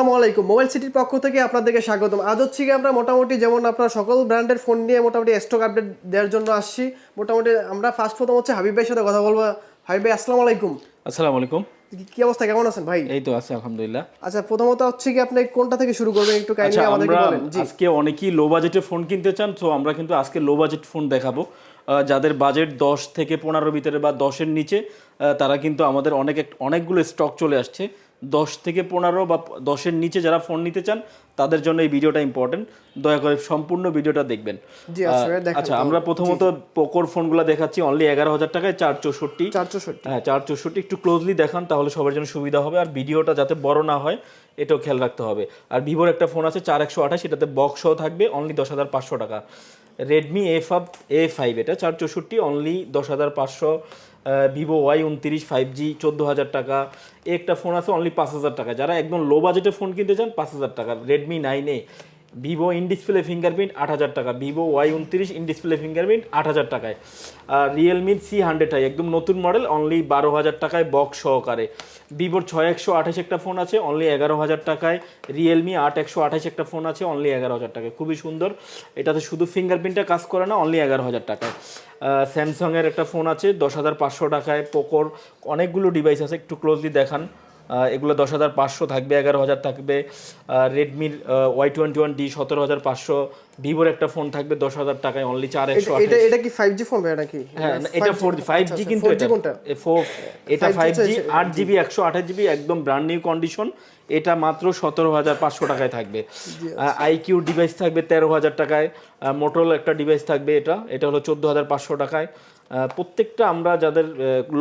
আসসালামু আলাইকুম, মোবাইল সিটির পক্ষ থেকে আপনাদেরকে স্বাগতম। আজ হচ্ছে কি আমরা মোটামুটি যেমন আপনার সকল ব্র্যান্ডের ফোন নিয়ে মোটামুটি স্টক আপডেট দেওয়ার জন্য আসছি। মোটামুটি আমরা প্রথম হচ্ছে হাবিব ভাইয়ের সাথে কথা বলবো। হাবিব ভাই আসসালামু আলাইকুম। আসসালামু আলাইকুম। কি অবস্থা, কেমন আছেন ভাই? এই তো আছে আলহামদুলিল্লাহ। আচ্ছা, প্রথমত হচ্ছে কি আপনি কোনটা থেকে শুরু করবেন একটু কাইন্ডলি আচ্ছা, আমাদেরকে আমরা বলেন। জি, আজকে অনেকেই লো বাজেটের ফোন কিনতে চান, তো আমরা কিন্তু আজকে লো বাজেট ফোন দেখাবো। যাদের বাজেট 10 থেকে 15 ভিতরে বা 10-এর নিচে, তারা কিন্তু আমাদের অনেকগুলো স্টক চলে আসছে। 10 থেকে 15 বা 10-এর নিচে যারা ফোন নিতে চান তাদের জন্য এই ভিডিওটা ইম্পর্টেন্ট। দয়া করে সম্পূর্ণ ভিডিওটা দেখবেন। জি আসলে দেখেন। আচ্ছা, আমরা প্রথমত পোকোর ফোনগুলো দেখাচ্ছি অনলি 11,000 টাকায় 464। 464, হ্যাঁ 464, একটু ক্লোজলি দেখান তাহলে সবার জন্য সুবিধা হবে, আর ভিডিওটা যাতে বড় না হয় এটাও খেয়াল রাখতে হবে। আর ভিভোর একটা ফোন আছে 4128, এটাতে বক্সও থাকবে, অনলি 10,500 টাকা। রেডমি A5, এটা 464, অনলি 10,500। ভিভো Y29 5G 14,000 টাকা। একটা ফোন আছে অনলি 5,000 টাকা, যারা একদম লো বাজেটে ফোন কিনতে চান 5,000 টাকা। Redmi 9A, Vivo in display fingerprint 8,000 টাকা। Vivo Y29 in display fingerprint 8,000 টাকায়। আর রিয়েলমি C100i একদম নতুন মডেল, অনলি 12,000 টাকায় বক্স সহকারে। ভিভোর 6128 একটা ফোন আছে অনলি 11,000 টাকায়। রিয়েলমি 8128 একটা ফোন আছে অনলি 11,000 টাকায়, খুবই সুন্দর। এটাতে শুধু ফিঙ্গারপ্রিন্টটা কাজ করে না, অনলি 11,000 টাকায়। স্যামসাংয়ের একটা ফোন আছে 10,500 টাকায়। পোকোর অনেকগুলো ডিভাইস আছে, একটু ক্লোজলি দেখান। এগুলো 10,500 থাকবে, 11,000 থাকবে। রেডমির Y21D 17,500। ভিভোর একটা ফোন থাকবে 10,000 টাকায়, অনলি 4128। এটা কি 5G ফোন ভাই নাকি? হ্যাঁ, এটা 5G, কিন্তু এটা 5G 8GB 128GB একদম ব্র্যান্ড নিউ কন্ডিশন। এটা মাত্র 17,500 টাকায় থাকবে। আইকিউ ডিভাইস থাকবে 13,000 টাকায়। মোটোরোলা একটা ডিভাইস থাকবে, এটা হলো 14,500 টাকায়। প্রত্যেকটা আমরা যাদের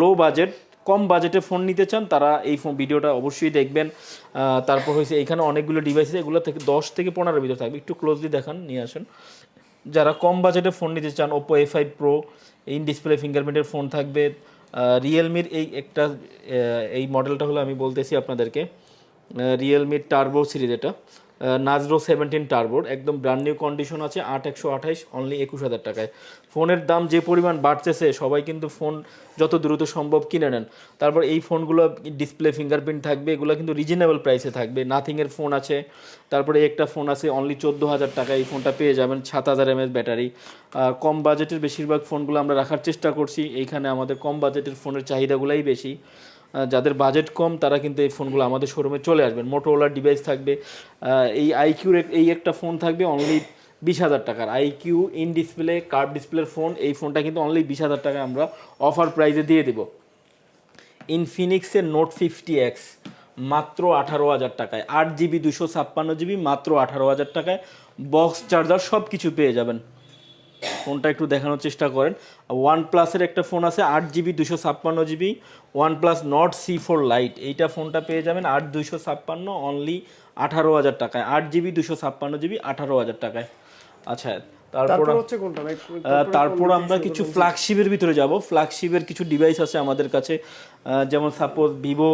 লো বাজেট, কম বাজেটে ফোন নিতে চান তারা এই ফোন ভিডিওটা অবশ্যই দেখবেন। তারপর হয়েছে এখানে অনেকগুলো ডিভাইস আছে, এগুলো থেকে 10 থেকে 15 ভিতরে থাকবে, একটু ক্লোজলি দেখান, নিয়ে আসেন। যারা কম বাজেটে ফোন নিতে চান, Oppo A5 Pro in display ফিঙ্গারপ্রিন্টের ফোন থাকবে। রিয়েলমির এই মডেলটা হলো, আমি বলতেছি আপনাদেরকে, রিয়েলমির টার্বো সিরিজ, এটা নাজরো 17 টার্বোর একদম ব্র্যান্ড নিউ কন্ডিশন আছে, 8128, অনলি 21,000 টাকায়। ফোনের দাম যে পরিমাণ বাড়তেছে, সবাই কিন্তু ফোন যত দ্রুত সম্ভব কিনে নেন। তারপর এই ফোনগুলো ডিসপ্লে ফিঙ্গারপ্রিন্ট থাকবে, এগুলো কিন্তু রিজনেবল প্রাইসে থাকবে। নাথিংয়ের ফোন আছে, তারপরে একটা ফোন আছে অনলি 14,000 টাকা, এই ফোনটা পেয়ে যাবেন, 7,000 mAh ব্যাটারি। কম বাজেটের বেশিরভাগ ফোনগুলো আমরা রাখার চেষ্টা করছি, এইখানে আমাদের কম বাজেটের ফোনের চাহিদাগুলোই বেশি। যাদের বাজেট কম তারা কিন্তু এই ফোনগুলো আমাদের শোরুমে চলে আসবেন। মোটোরোলার ডিভাইস থাকবে, এই আইকিউর এই একটা ফোন থাকবে অনলি 20,000 টাকার। আইকিউ ইন ডিসপ্লে কার্ভ ডিসপ্লের ফোন, এই ফোনটা কিন্তু অনলি 20,000 টাকায় আমরা অফার প্রাইসে দিয়ে দেবো। ইনফিনিক্সের নোট 50X মাত্র 18,000 টাকায়, 8GB 256GB মাত্র 18,000 টাকায়। বক্স চার্জার সব কিছু পেয়ে যাবেন। ফোনটা একটু দেখানোর চেষ্টা করেন। ওয়ান প্লাসের একটা ফোন আছে 8GB 256GB, one plus not C4 light, এইটা ফোনটা পেয়ে যাবেন 8,256, অনলি 18,000 টাকায়। 8GB 256GB 18,000 টাকায়। আচ্ছা, তারপর আমরা কিছু ফ্ল্যাগশিপের ভিতরে যাব। ফ্ল্যাগশিপের কিছু ডিভাইস আছে আমাদের কাছে, যেমন সাপোজ ভিভো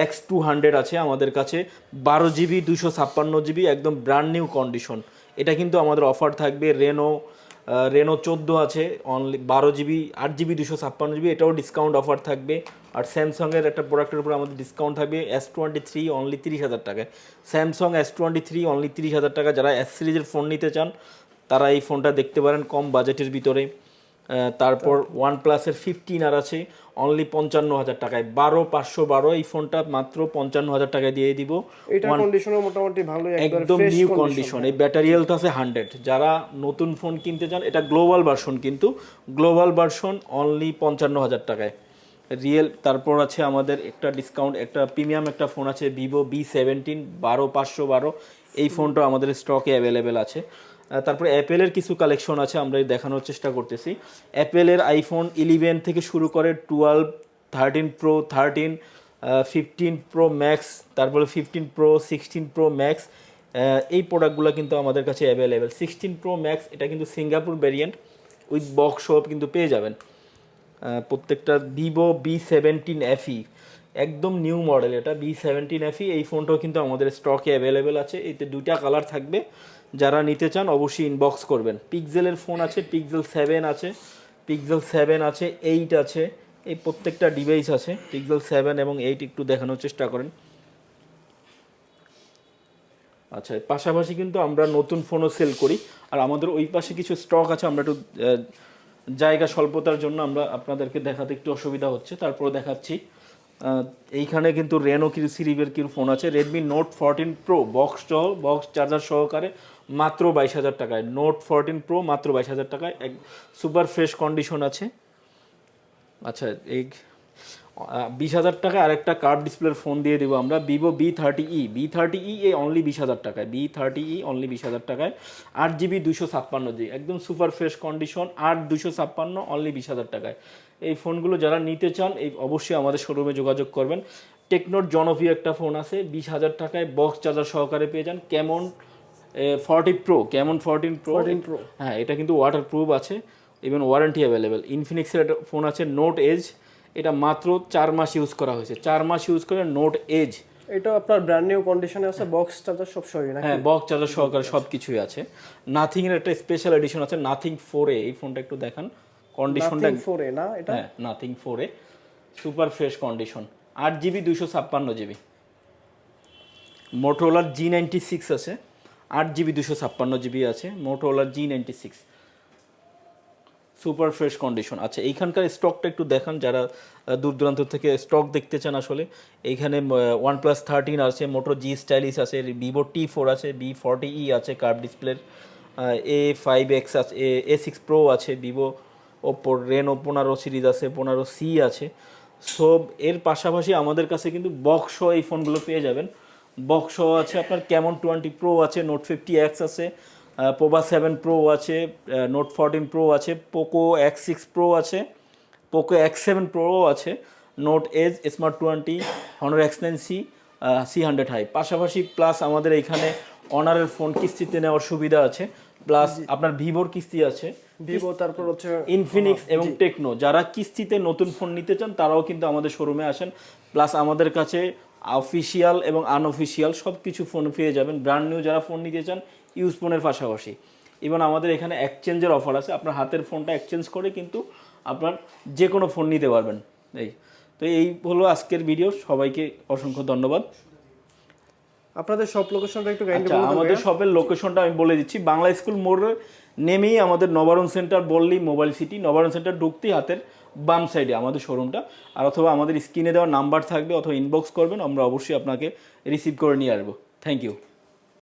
X200 আছে আমাদের কাছে, 12GB 256GB একদম ব্র্যান্ড নিউ কন্ডিশন। এটা কিন্তু আমাদের অফার থাকবে। রেনো 14 আছে অনলি 12GB 8GB 256GB, এটাও ডিসকাউন্ট অফার থাকবে। আর স্যামসাংয়ের একটা প্রোডাক্টের উপর আমাদের ডিসকাউন্ট থাকবে, S23 অনলি 30,000 টাকায়। স্যামসাং S23 অনলি 30,000 টাকা। যারা S সিরিজের ফোন নিতে চান তারা এই ফোনটা দেখতে পারেন কম বাজেটের ভিতরে। তারপর ওয়ান প্লাসের 15R আছে অনলি 55,000 টাকায়, 12,512, এই ফোনটা মাত্র 55,000 টাকায় দিয়ে দিব। মোটামুটি ভালো, একদম নিউ কন্ডিশন। এই ব্যাটারি হেলথ আছে 100। যারা নতুন ফোন কিনতে চান, এটা গ্লোবাল ভার্সন, কিন্তু গ্লোবাল ভার্সন অনলি 55,000 টাকায়। তারপর আছে আমাদের একটা ডিসকাউন্ট, একটা প্রিমিয়াম একটা ফোন আছে ভিভো B17 12,512, এই ফোনটা আমাদের স্টকে অ্যাভেলেবেল আছে। তারপরে অ্যাপেলের কিছু কালেকশন আছে, আমরা দেখানোর চেষ্টা করতেছি। অ্যাপেলের আইফোন 11 থেকে শুরু করে 12, 13 প্রো, 13, 15 প্রো ম্যাক্স, তারপরে 15 প্রো, 16 প্রো ম্যাক্স, এই প্রোডাক্টগুলো কিন্তু আমাদের কাছে অ্যাভেলেবেল। 16 প্রো ম্যাক্স এটা কিন্তু সিঙ্গাপুর ভ্যারিয়েন্ট, উইথ বক্স সব কিন্তু পেয়ে যাবেন। প্রত্যেকটা ভিভো B17 FE একদম নিউ মডেল, এটা B17 FE, এই ফোনটাও কিন্তু আমাদের স্টকে অ্যাভেলেবেল আছে। এতে দুইটা কালার থাকবে, যারা নিতে চান অবশ্যই ইনবক্স করবেন। পিক্সেলের ফোন আছে, পিক্সেল 7 আছে, পিক্সেল 7 আছে, 8 আছে, এই প্রত্যেকটা ডিভাইস আছে। পিক্সেল 7 এবং 8 একটু দেখানোর চেষ্টা করেন। আচ্ছা, পাশাপাশি কিন্তু আমরা নতুন ফোনও সেল করি, আর আমাদের ওই পাশে কিছু স্টক আছে, আমরা একটু জায়গা স্বল্পতার জন্য আমরা আপনাদেরকে দেখাতে একটু অসুবিধা হচ্ছে, তারপরে দেখাচ্ছি। এইখানে কিন্তু রেনো সিরিজের কিছু ফোন আছে, Redmi note 14 pro box charger সহকারে মাত্র 22,000 টাকায়। নোট 14 প্রো মাত্র 22,000 টাকায়, এক সুপার ফ্রেশ কন্ডিশন আছে। আচ্ছা, এই 20,000 টাকায় আরেকটা কার্ভ ডিসপ্লের ফোন দিয়ে দেবো আমরা, ভিভো B30e এ অনলি 20,000 টাকায়, B30e অনলি 20,000 টাকায়, 8GB 256GB, একদম সুপার ফ্রেশ কন্ডিশন, 256 অনলি 20,000 টাকায়। এই ফোনগুলো যারা নিতে চান এই অবশ্যই আমাদের শোরুমে যোগাযোগ করবেন। টেকনোর জনপ্রিয় একটা ফোন আছে 20,000 টাকায়, বক্স চার্জার সহকারে পেয়ে যান, ক্যামন 14 প্রো। হ্যাঁ, এটা কিন্তু ওয়াটার প্রুফ আছে, ইভেন ওয়ারেন্টি অ্যাভেলেবেল। ইনফিনিক্সের একটা ফোন আছে নোট এজ, এটা মাত্র 4 মাস ইউজ করা হয়েছে, 4 মাস ইউজ করে নোট এজ। এটা আপনার ব্র্যান্ড নিউ কন্ডিশনে আছে, বক্স চার্জার সব সহই না? হ্যাঁ, বক্স চার্জার সহকারে সব কিছুই আছে। নাথিং এর একটা স্পেশাল এডিশন আছে, নাথিং 4A, এই ফোনটা একটু দেখান কন্ডিশনটা। নাথিং 4A না এটা? হ্যাঁ, nothing 4A super fresh condition, 8GB 256GB। মোটোরোলার G96 আছে, 8GB 256GB আছে, মোটোরোলার G96 সুপার ফ্রেশ কন্ডিশন। আচ্ছা, এইখানকার স্টকটা একটু দেখান যারা দূর দূরান্ত থেকে স্টক দেখতে চান। আসলে এইখানে OnePlus 13 আছে, মোটো G স্টাইলিশ আছে, ভিভো T4 আছে, B40e আছে কার্ভ ডিসপ্লের, A5X আছে, A6 প্রো আছে, ভিভো ওপ্পোর রেনো 15 সিরিজ আছে, 15C আছে। সো এর পাশাপাশি আমাদের কাছে কিন্তু বক্স এই ফোনগুলো পেয়ে যাবেন। বক্স আছে আপনার ক্যামন 20 প্রো আছে, নোট 50X আছে, পোভা 7 প্রো আছে, নোট 14 প্রো আছে, পোকো X6 প্রো আছে, পোকো X7 প্রো আছে, Note Edge, Smart 20, Honor X9C, C100 হাই। পাশাপাশি প্লাস আমাদের এখানে অনারের ফোন কিস্তিতে নেওয়ার সুবিধা আছে, প্লাস আপনার ভিভোর কিস্তি আছে, ভিভো, তারপর হচ্ছে ইনফিনিক্স এবং টেকনো। যারা কিস্তিতে নতুন ফোন নিতে চান তারাও কিন্তু আমাদের শোরুমে আসেন। প্লাস আমাদের কাছে অফিসিয়াল এবং আনঅফিসিয়াল সব কিছু ফোন পেয়ে যাবেন। ব্র্যান্ড নিউ যারা ফোন নিতে চান ইউজ ফোনের পাশাপাশি, ইভেন আমাদের এখানে এক্সচেঞ্জের অফার আছে, আপনার হাতের ফোনটা এক্সচেঞ্জ করে কিন্তু আপনার যে কোনো ফোন নিতে পারবেন। এই হলো আজকের ভিডিও, সবাইকে অসংখ্য ধন্যবাদ। আপনাদের শপ লোকেশনটা একটু গাইড করুন। আমাদের শপের লোকেশনটা আমি বলে দিচ্ছি, বাংলা স্কুল মোড়ে নেমেই আমাদের নবারুণ সেন্টার বললেই মোবাইল সিটি, নবারুণ সেন্টার ঢুকতেই হাতের বাম সাইডে আমাদের শোরুমটা, আর অথবা আমাদের স্ক্রিনে দেওয়া নাম্বার থাকবে, অথবা ইনবক্স করবেন, আমরা অবশ্যই আপনাকে রিসিভ করে নিয়ে আসবো। Thank you.